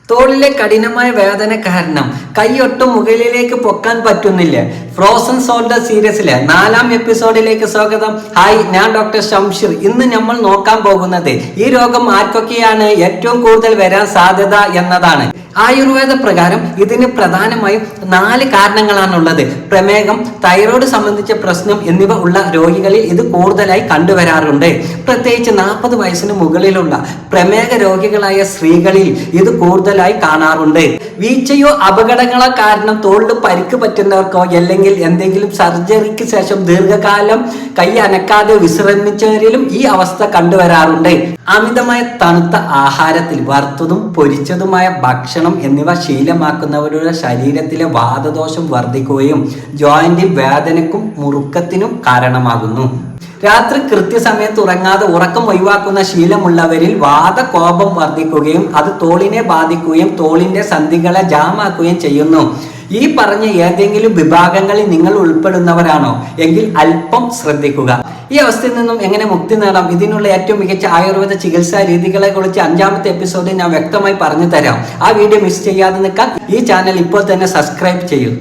തോളിലെ കഠിനമായ വേദന കാരണം കൈയൊട്ടും മുകളിലേക്ക് പൊക്കാൻ പറ്റുന്നില്ല. ഫ്രോസൺ സോൾഡർ സീരീസിലെ 4ാം എപ്പിസോഡിലേക്ക് സ്വാഗതം. ഹായ്, ഞാൻ ഡോക്ടർ ഷംഷീർ. ഇന്ന് നമ്മൾ നോക്കാൻ പോകുന്നത് ഈ രോഗം ആർക്കൊക്കെയാണ് ഏറ്റവും കൂടുതൽ വരാൻ സാധ്യത എന്നതാണ്. ആയുർവേദ പ്രകാരം ഇതിന് പ്രധാനമായും 4 കാരണങ്ങളാണുള്ളത്. പ്രമേഹം, തൈറോയ്ഡ് സംബന്ധിച്ച പ്രശ്നം എന്നിവ ഉള്ള രോഗികളിൽ ഇത് കൂടുതലായി കണ്ടുവരാറുണ്ട്. പ്രത്യേകിച്ച് 40 വയസ്സിന് മുകളിലുള്ള പ്രമേഹ രോഗികളായ സ്ത്രീകളിൽ ഇത് കൂടുതലായി കാണാറുണ്ട്. വീഴ്ചയോ അപകടങ്ങളോ കാരണം തോളിൽ പരിക്ക് പറ്റുന്നവർക്കോ അല്ലെങ്കിൽ എന്തെങ്കിലും സർജറിക്ക് ശേഷം ദീർഘകാലം കൈ അനക്കാതെ വിശ്രമിച്ചവരിലും ഈ അവസ്ഥ കണ്ടുവരാറുണ്ട്. അമിതമായ തണുത്ത ആഹാരത്തിൽ വറുത്തതും പൊരിച്ചതുമായ ഭക്ഷണം എന്നിവ ശീലമാക്കുന്നവരുടെ ശരീരത്തിലെ വാതദോഷം വർദ്ധിക്കുകയും ജോയിന്റിൽ വേദനയ്ക്കും മുറുക്കത്തിനും കാരണമാകുന്നു. രാത്രി കൃത്യസമയത്ത് ഉറങ്ങാതെ ഉറക്കം ഒഴിവാക്കുന്ന ശീലമുള്ളവരിൽ വാതകോപം വർദ്ധിക്കുകയും അത് തോളിനെ ബാധിക്കുകയും തോളിന്റെ സന്ധികളെ ജാമാക്കുകയും ചെയ്യുന്നു. ഈ പറഞ്ഞ ഏതെങ്കിലും വിഭാഗങ്ങളിൽ നിങ്ങൾ ഉൾപ്പെടുന്നവരാണോ എങ്കിൽ അല്പം ശ്രദ്ധിക്കുക. ഈ അവസ്ഥയിൽ നിന്നും എങ്ങനെ മുക്തി നേടാം, ഇതിനുള്ള ഏറ്റവും മികച്ച ആയുർവേദ ചികിത്സാ രീതികളെ കുറിച്ച് 5ാമത്തെ എപ്പിസോഡിൽ ഞാൻ വ്യക്തമായി പറഞ്ഞു തരാം. ആ വീഡിയോ മിസ് ചെയ്യാതെ നിൽക്കാൻ ഈ ചാനൽ ഇപ്പോൾ തന്നെ സബ്സ്ക്രൈബ് ചെയ്യൂ.